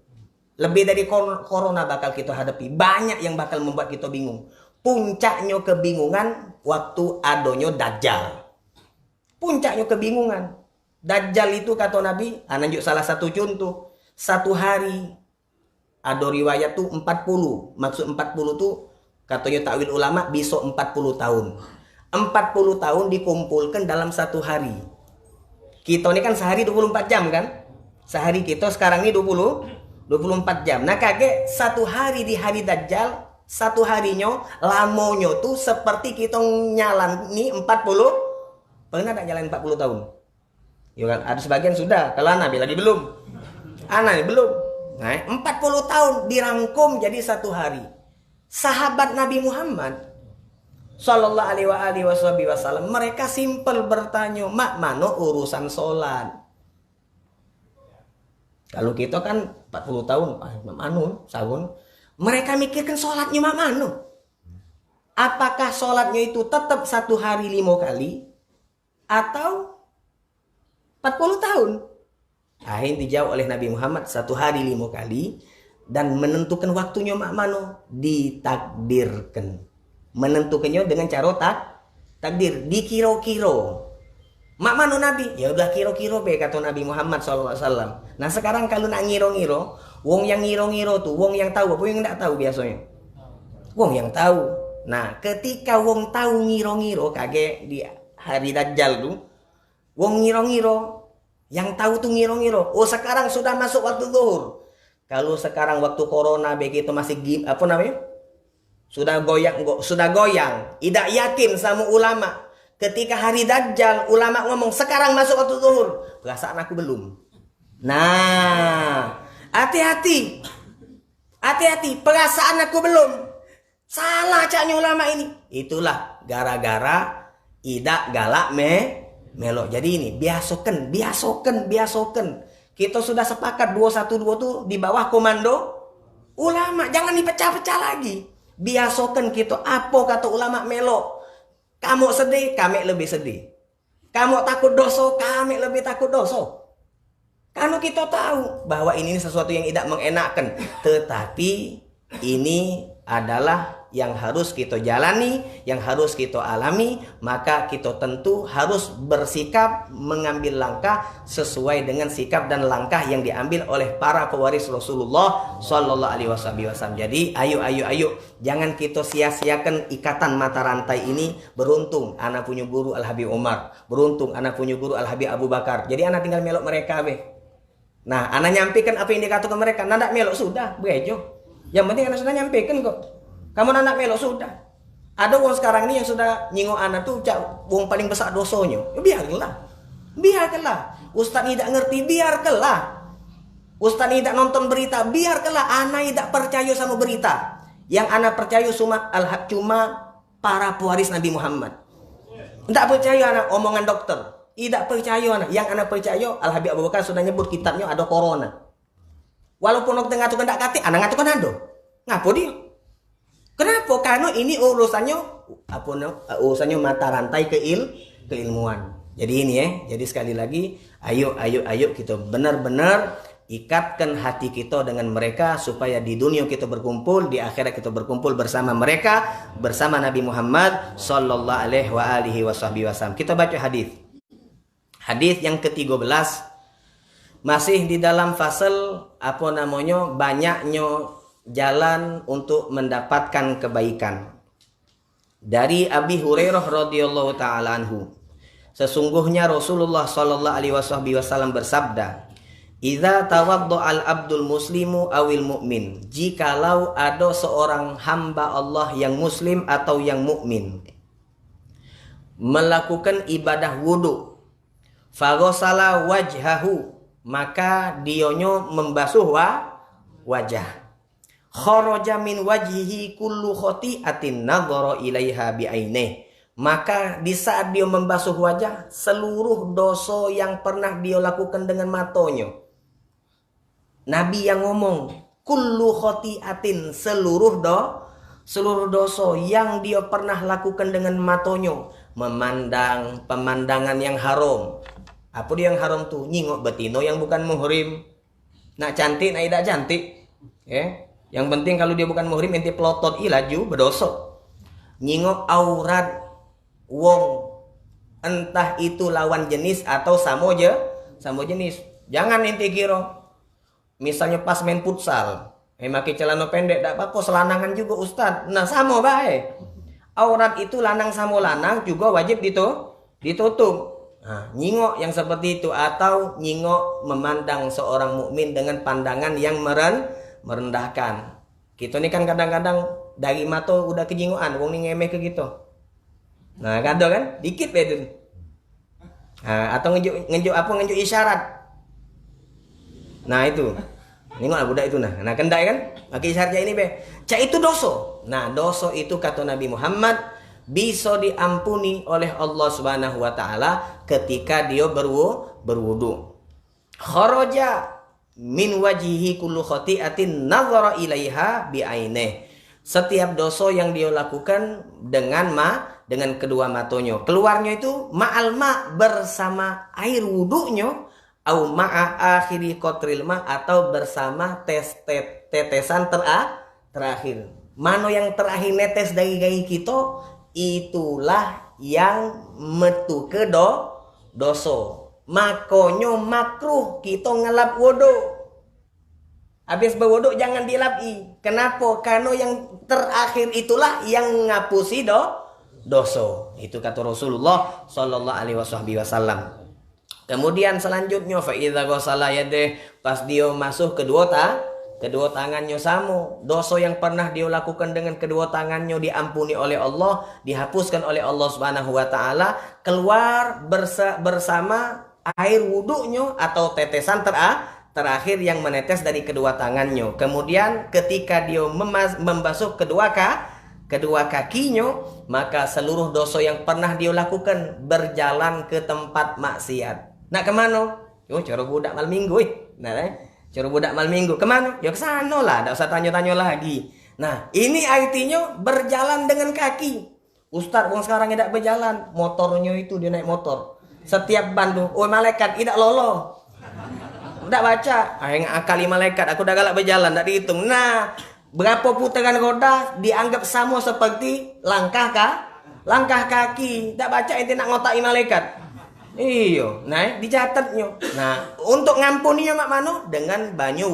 Lebih dari corona bakal kita hadapi. Banyak yang bakal membuat kita bingung. Puncaknya kebingungan waktu adonyo Dajjal. Puncaknya kebingungan. Dajjal itu kata Nabi, ananjuk salah satu contoh. Satu hari ada riwayat tuh 40. Maksud 40 tuh katanya takwil ulama besok 40 tahun. 40 tahun dikumpulkan dalam satu hari. Kita ini kan sehari 24 jam kan? Sehari kita sekarang ini 24 jam. Nah kaget satu hari di hari Dajjal, satu harinya lamonyo tuh seperti kita nyalan nih 40. Pernah tak jalan 40 tahun? Ya kan, ada sebagian sudah. Kalau anak lagi belum. Anak belum. Nah, 40 tahun dirangkum jadi satu hari. Sahabat Nabi Muhammad Sallallahu alaihi wasallam mereka simpel bertanya, mak mano urusan sholat? Kalau kita kan 40 tahun, manu, sahun. Mereka mikirkan sholatnya manu. Apakah sholatnya itu tetap satu hari 5 kali atau 40 tahun? Akhirnya dijawab oleh Nabi Muhammad satu hari 5 kali dan menentukan waktunya manu ditakdirkan. Menentukannya dengan cara takdir, dikiro-kiro. Mak manu Nabi? Ya udah kiro-kiro be kata Nabi Muhammad SAW. Nah sekarang kalau nak ngiro-ngiro, wong yang ngiro-ngiro tuh, wong yang tahu apa yang tidak tahu biasanya? Wong yang tahu. Nah ketika wong tahu ngiro-ngiro, kage di hari Dajjal tuh, wong ngiro-ngiro, yang tahu tuh ngiro-ngiro. Oh sekarang sudah masuk waktu zuhur. Kalau sekarang waktu corona begitu masih apa namanya? Sudah goyang. Tidak yakin sama ulama. Ketika hari Dajjal, ulama ngomong sekarang masuk waktu zuhur. Perasaan aku belum. Nah, hati-hati. Hati-hati, perasaan aku belum. Salah caknya ulama ini. Itulah gara-gara idak galak melok. Jadi ini biasoken. Kita sudah sepakat 212 tuh di bawah komando ulama. Jangan dipecah-pecah lagi. Biasoken kita apa kata ulama melok. Kamu sedih, kami lebih sedih. Kamu takut dosa, kami lebih takut dosa. Karena kita tahu bahwa ini sesuatu yang tidak mengenakkan. Tetapi ini adalah yang harus kita jalani, yang harus kita alami. Maka kita tentu harus bersikap mengambil langkah sesuai dengan sikap dan langkah yang diambil oleh para pewaris Rasulullah Sallallahu Alaihi Wasallam. Jadi ayo, jangan kita sia-siakan ikatan mata rantai ini. Beruntung anak punya guru Al Habib Umar, beruntung anak punya guru Al Habib Abu Bakar. Jadi anak tinggal melok mereka be. Nah anak nyampaikan apa yang dikatakan mereka. Nanda melok sudah bejo. Yang penting anak sudah nyampaikan kok. Kamu anak melok sudah. Ada wong sekarang ini yang sudah nyinggung anak tuh wong paling besar dosonya. Biarkanlah. Ustaz tidak ngerti, biarkanlah. Ustaz tidak nonton berita, biarkanlah. Anak tidak percaya sama berita. Yang anak percaya cuma para pewaris Nabi Muhammad. Tidak percaya anak omongan dokter. Tidak percaya anak. Yang anak percaya Al Habib Abu Bakar sudah nyebut kitabnya ada corona. Walaupun dokter ngatukan tak kati, anak ngatukan ada. Ngapo dia? Kenapa? Karena ini urusannya urusannya mata rantai keilmuan. Jadi ini ya. Jadi sekali lagi, ayo kita benar-benar ikatkan hati kita dengan mereka supaya di dunia kita berkumpul, di akhirat kita berkumpul bersama mereka, bersama Nabi Muhammad sallallahu alaihi wasallam. Kita baca hadis. Hadis yang ke-13 masih di dalam fasal banyaknya jalan untuk mendapatkan kebaikan. Dari Abi Hurairah radhiyallahu taala anhu, sesungguhnya Rasulullah sallallahu alaihi wasallam bersabda, "Idza tawaddo'al abdul muslimu awil mu'min." Jikalau ada seorang hamba Allah yang muslim atau yang mukmin melakukan ibadah wudu, faghasala wajhahu, maka dionyo membasuh wajah. Kharaja min wajhihi kullu khati'atin nadhara ilaiha bi'ainih. Maka di saat dia membasuh wajah, seluruh dosa yang pernah dia lakukan dengan matanya. Nabi yang ngomong, kullu khati'atin, seluruh dosa yang dia pernah lakukan dengan matanya. Memandang pemandangan yang haram. Apa dia yang haram tuh? Nyingok betino yang bukan muhrim. Nak cantik, nak tidak cantik. Yang penting kalau dia bukan muhrim, ente pelotot laju berdosa. Nyingok aurat wong, entah itu lawan jenis atau sama jenis. Jangan ente kira misalnya pas main futsal, pakai celana pendek tak apa-apa, selanangan juga Ustaz. Nah, sama baik. Aurat itu lanang sama lanang juga wajib ditutup. Nah, nyingok yang seperti itu atau nyingok memandang seorang mukmin dengan pandangan yang merendahkan. Kita ini kan kadang-kadang dari mata udah kejingoan, wong ni ngemeh ke gitu. Nah, kadang kan dikit bedun. Nah, atau ngejuk isyarat. Nah, itu. Nengok budak itu nah. Nah, kendai kan? Pakai isyaratnya ini be. Cak itu dosa. Nah, dosa itu kata Nabi Muhammad bisa diampuni oleh Allah Subhanahu wa taala ketika dia berwudu. Kharaja min wajihi kullu khati'atin nadhara ilaiha bi'ainih. Setiap dosa yang dia lakukan dengan kedua matanya. Keluarnya itu ma'al bersama air wudunya, au ma'a akhiri qatril ma, atau bersama tetesan terakhir. Mana yang terakhir netes dari gigi kita, itulah yang metu ke dosa. Makonyo makruh kita ngelap wudu. Habis berwudu jangan dilapi. Kenapa? Karena yang terakhir itulah yang ngapusi dosa. Itu kata Rasulullah sallallahu alaihi wasallam. Kemudian selanjutnya fa idza ghasala yadeh, pas dia masuk kedua tangannya sama. Dosa yang pernah dia lakukan dengan kedua tangannya diampuni oleh Allah, dihapuskan oleh Allah Subhanahu wa taala, keluar bersama air wudunya atau tetesan terakhir yang menetes dari kedua tangannya. Kemudian ketika dia membasuh kedua kakinya, maka seluruh dosa yang pernah dia lakukan berjalan ke tempat maksiat. Nak kemana? Yo, cara budak malam minggu. Cara budak malam minggu. Kemana? Ya ke sana lah. Tak usah tanya-tanya lagi. Nah, ini artinya berjalan dengan kaki. Ustaz, orang sekarang tidak berjalan. Motornya itu dia naik motor. Setiap bandu, oh malaikat, tidak lolo. Tidak baca. Yang akali malaikat, aku dah galak berjalan, tak dihitung. Nah, berapa putaran roda dianggap sama seperti langkah kaki. Tak baca ente nak ngotai malaikat. Iyo, nah dicatatnya. Nah, untuk ngampuninya mak mano dengan banyu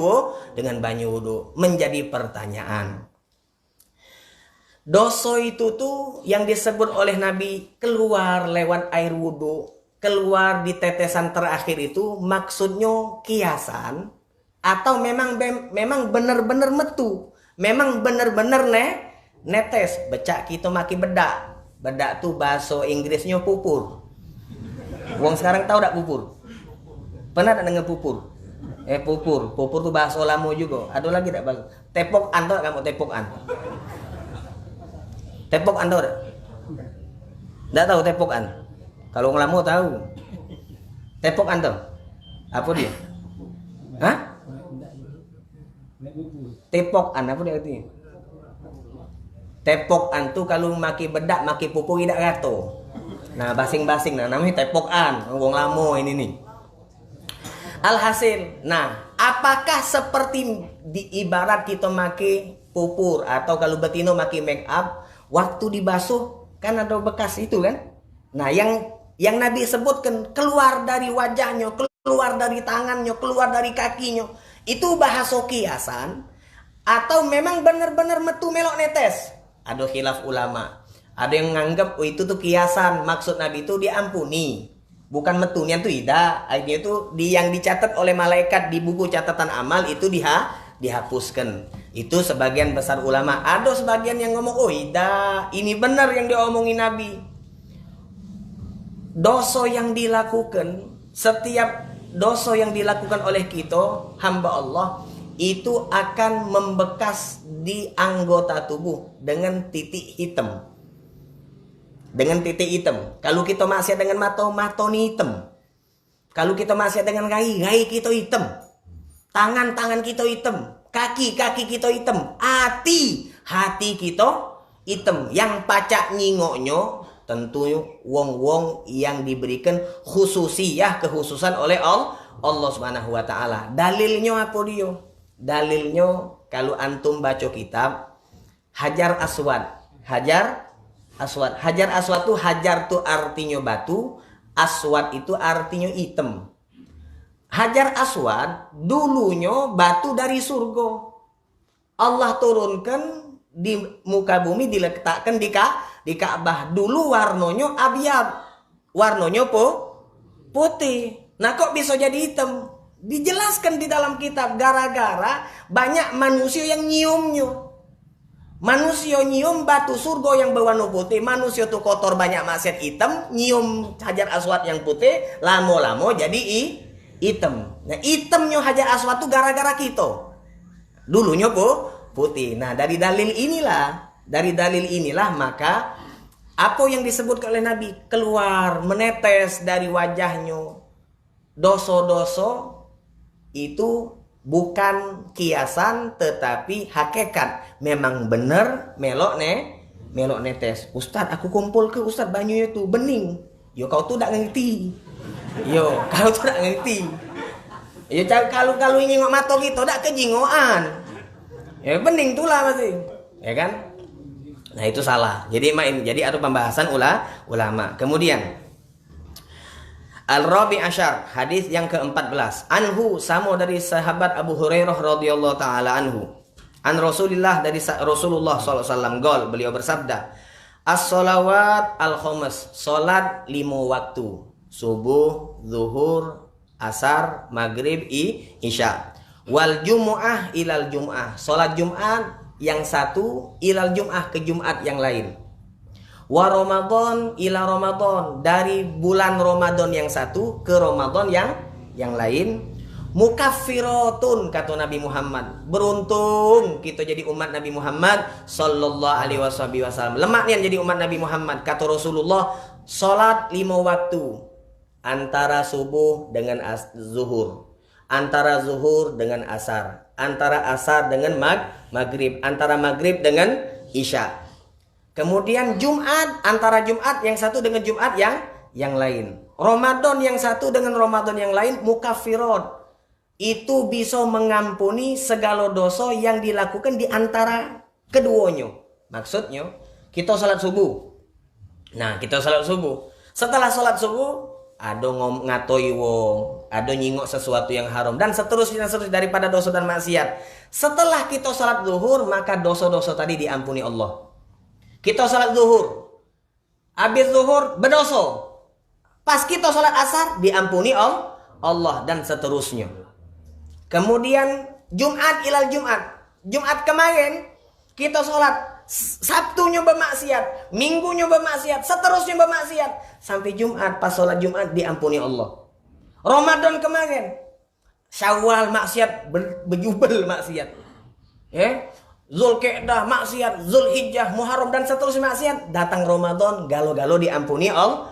wudu. Menjadi pertanyaan. Dosa itu tuh yang disebut oleh Nabi keluar lewat air wudu, keluar di tetesan terakhir itu maksudnya kiasan atau memang benar-benar metu, memang benar-benar netes. Becak kita maki bedak tuh bahasa Inggrisnya pupur. Wong sekarang tahu tak pupur? Pernah tak dengar pupur? Pupur tuh bahasa lama juga. Ada lagi tak bahasa? Tepokan tuh kamu tepokan. Tepokan tahu tak? Tak tahu tepokan? Kalau orang lama tahu. Tepokan tuh? Apa dia? Hah? Tepokan apa dia artinya? Tepokan tu kalau maki bedak, maki pupuk tidak gato. Nah, basing-basing nah namanya tepokan. Wong lamo ini nih. Alhasil, nah, apakah seperti di ibarat kita maki pupur atau kalau betino maki make up, waktu dibasuh kan ada bekas itu kan? Nah, yang Nabi sebutkan keluar dari wajahnya, keluar dari tangannya, keluar dari kakinya, itu bahasa kiasan atau memang benar-benar metu melok netes? Ada khilaf ulama. Ada yang nganggap itu tuh kiasan, maksud Nabi itu diampuni. Bukan metunian tuh tidak. Ini itu yang dicatat oleh malaikat di buku catatan amal itu dihapuskan. Itu sebagian besar ulama. Ada sebagian yang ngomong, oh tidak, ini benar yang diomongin Nabi. Dosa yang dilakukan, setiap dosa yang dilakukan oleh kita, hamba Allah, itu akan membekas di anggota tubuh dengan titik hitam. Dengan titik hitam. Kalau kita maksiat dengan mata ni hitam. Kalau kita maksiat dengan gai kita hitam. Tangan kita hitam. Kaki kita hitam. Hati kita hitam. Yang pacak nyingoknya tentunya wong-wong yang diberikan kekhususan oleh Allah Subhanahu wa taala. Dalilnya apa dia? Dalilnya kalau antum baca kitab Hajar Aswad. Hajar Aswad tuh hajar tuh artinya batu, aswad itu artinya hitam. Hajar Aswad dulunya batu dari surga. Allah turunkan di muka bumi, diletakkan di Ka'bah. Dulu warnanya abyad, warnanya putih. Nah kok bisa jadi hitam? Dijelaskan di dalam kitab, gara-gara banyak manusia yang nyiumnya. Manusia nyium batu surga yang berwarna putih. Manusia tuh kotor, banyak maksiat, hitam. Nyium Hajar Aswad yang putih, lama-lama jadi hitam. Nah hitamnya Hajar Aswad tuh gara-gara kita. Dulunya putih. Nah dari dalil inilah maka apa yang disebut oleh Nabi keluar menetes dari wajahnya. Dosa-dosa itu bukan kiasan tetapi hakikat. Memang benar melok netes. Ustaz, aku kumpul ke Ustaz banyu itu bening. Yo kau tuh tak ngerti. Yo kalau ini ngok mato gitu tak kejingoan. Ya bening tulah masih. Ya kan? Nah itu salah. Jadi ada pembahasan ulama. Kemudian Al-Rabi Asyar, hadis yang ke-14. Anhu, sama dari sahabat Abu Hurairah radhiyallahu taala anhu. An Rasulillah, dari Rasulullah SAW, gol, beliau bersabda, as-salawat al-khamas, salat 5 waktu, subuh, zuhur, asar, maghrib, isya. Wal jumu'ah ilal jum'ah, salat Jumat yang satu ilal jum'ah, ke Jumat yang lain. Wa Ramadan ila Ramadan, dari bulan Ramadan yang satu ke Ramadan yang lain. Mukaffiratun, kata Nabi Muhammad, beruntung kita jadi umat Nabi Muhammad sallallahu alaihi wasallam. Lemaknya jadi umat Nabi Muhammad, kata Rasulullah, salat 5 waktu, antara subuh dengan zuhur, antara zuhur dengan asar, antara asar dengan maghrib, antara maghrib dengan isya. Kemudian Jumat, antara Jumat yang satu dengan Jumat yang lain. Ramadan yang satu dengan Ramadan yang lain, mukaffirat. Itu bisa mengampuni segala dosa yang dilakukan di antara keduanya. Maksudnya, kita salat subuh. Nah, kita salat subuh. Setelah salat subuh, ada ngatoi wong, ada nyingok sesuatu yang haram, dan seterusnya daripada dosa dan maksiat. Setelah kita salat zuhur, maka dosa-dosa tadi diampuni Allah. Kita salat zuhur, habis zuhur berdosa. Pas kita salat asar diampuni Allah, dan seterusnya. Kemudian Jumat ilal Jumat. Jumat kemarin kita salat, Sabtunya bermaksiat, Minggunya bermaksiat, seterusnya bermaksiat, sampai Jumat, pas salat Jumat diampuni Allah. Ramadan kemarin Syawal maksiat, berjubel maksiat. Zulqa'dah maksiat, Zulhijjah, Muharram, dan seterusnya maksiat. Datang Ramadan, galo-galo diampuni Allah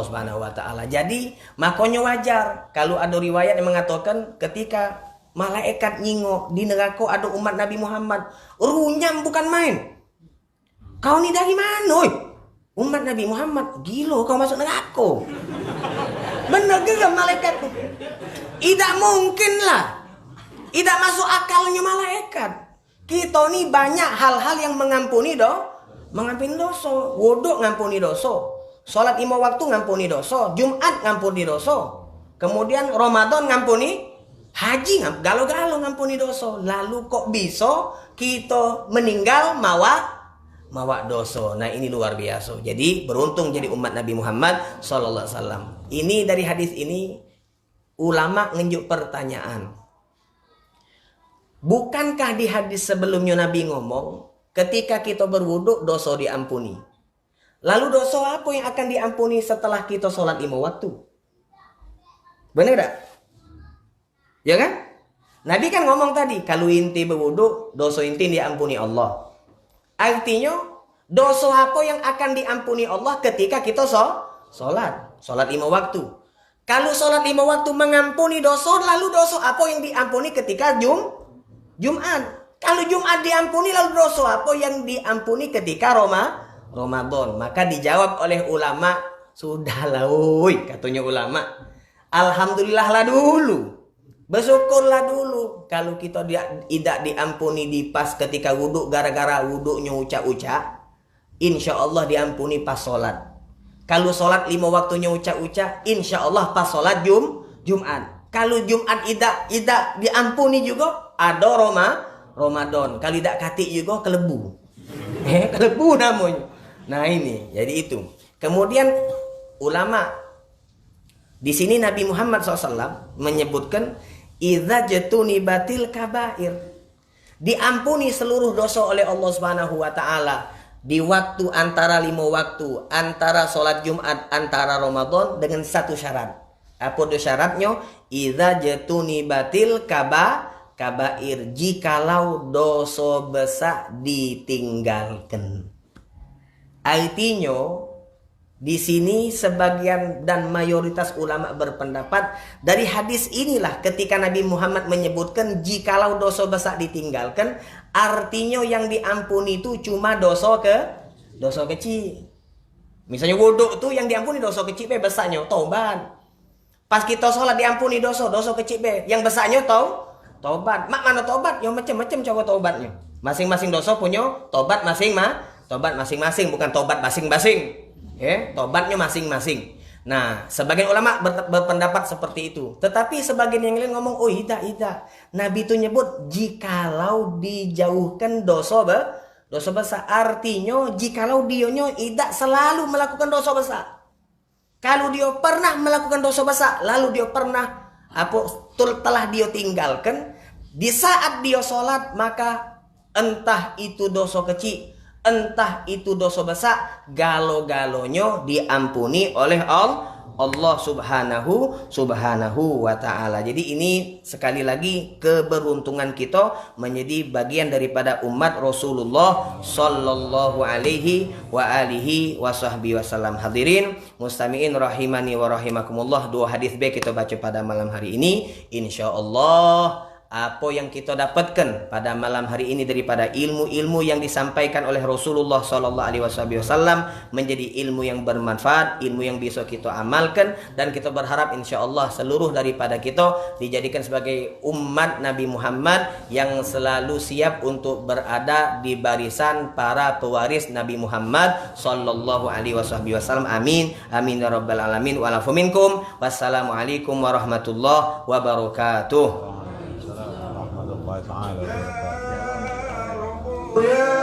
Subhanahu wa taala. Jadi makanya wajar kalau ada riwayat yang mengatakan ketika malaikat nyingok di neraka ada umat Nabi Muhammad, runyam bukan main. Kau ni dari mana? Oi? Umat Nabi Muhammad. Gila kau masuk neraka. Benar ke malaikat tu? Tidak mungkin lah. Tidak masuk akalnya malaikat. Kita ni banyak hal-hal yang mengampuni dosa. Wuduk ngampuni dosa. Salat 5 waktu ngampuni dosa. Jumat ngampuni dosa. Kemudian Ramadan ngampuni. Haji galo-galo ngampuni dosa. Lalu kok bisa kita meninggal mawa dosa. Nah ini luar biasa. Jadi beruntung jadi umat Nabi Muhammad sallallahu alaihi wasallam. Ini dari hadis ini ulama ngenjuk pertanyaan. Bukankah di hadis sebelumnya Nabi ngomong ketika kita berwudu dosa diampuni? Lalu dosa apa yang akan diampuni setelah kita sholat 5 waktu? Benar tak? Ya kan? Nabi kan ngomong tadi, kalau inti berwudu, dosa inti diampuni Allah. Artinya, dosa apa yang akan diampuni Allah ketika kita sholat 5 waktu? Kalau sholat 5 waktu mengampuni dosa, lalu dosa apa yang diampuni ketika Jumat? Kalau Jumat diampuni, lalu dosa apa yang diampuni ketika Ramadan? Maka dijawab oleh ulama, sudahlah woi, katanya ulama. Alhamdulillah lah dulu. Bersyukurlah dulu. Kalau kita tidak diampuni di pas ketika wudhu, gara-gara wudhunya ucap-ucap, insya Allah diampuni pas sholat. Kalau sholat 5 waktunya ucap-ucap, insya Allah pas sholat Jumat. Kalau Jumat tidak diampuni juga, ada Ramadan. Kalau tidak katik juga kelebu. Kelebu namanya. Nah ini, jadi itu. Kemudian ulama di sini Nabi Muhammad SAW menyebutkan idza jatunibatil kabair. Diampuni seluruh dosa oleh Allah Subhanahu wa taala di waktu antara 5 waktu, antara sholat Jumat, antara Ramadan dengan satu syarat. Apa itu syaratnya? Idza jatunibatil kabair, jikalau dosa besar ditinggalkan. Artinya di sini sebagian dan mayoritas ulama berpendapat dari hadis inilah ketika Nabi Muhammad menyebutkan jikalau dosa besar ditinggalkan, artinya yang diampuni itu cuma dosa kecil. Misalnya wudhu tuh yang diampuni dosa kecil besarnya taubat. Pas kita sholat diampuni dosa kecil yang besarnya taubat. Mak mana taubat? Yang macam-macam cara taubatnya. Masing-masing dosa punya taubat masing-masing, bukan taubat basing-basing. Taubatnya masing-masing. Nah, sebagian ulama berpendapat seperti itu. Tetapi sebagian yang lain ngomong, oh tidak. Nabi itu nyebut jikalau dijauhkan dosa besar. Artinya jikalau dionya tidak selalu melakukan dosa besar. Kalau dia pernah melakukan dosa besar, lalu dia pernah telah dia tinggalkan, di saat dia sholat, maka entah itu dosa kecil, entah itu dosa besar, galo-galonya diampuni oleh Allah subhanahu wa ta'ala. Jadi ini sekali lagi keberuntungan kita menjadi bagian daripada umat Rasulullah sallallahu alaihi wa alihi wa sahbihi wasallam. Hadirin mustami'in rahimani wa rahimakumullah, 2 hadis baik kita baca pada malam hari ini. Insyaallah apa yang kita dapatkan pada malam hari ini daripada ilmu-ilmu yang disampaikan oleh Rasulullah sallallahu alaihi wasallam menjadi ilmu yang bermanfaat, ilmu yang bisa kita amalkan, dan kita berharap insyaallah seluruh daripada kita dijadikan sebagai umat Nabi Muhammad yang selalu siap untuk berada di barisan para pewaris Nabi Muhammad sallallahu alaihi wasallam. Amin amin ya rabbal alamin. Wa alafu minkum. Wassalamualaikum warahmatullahi wabarakatuh. يا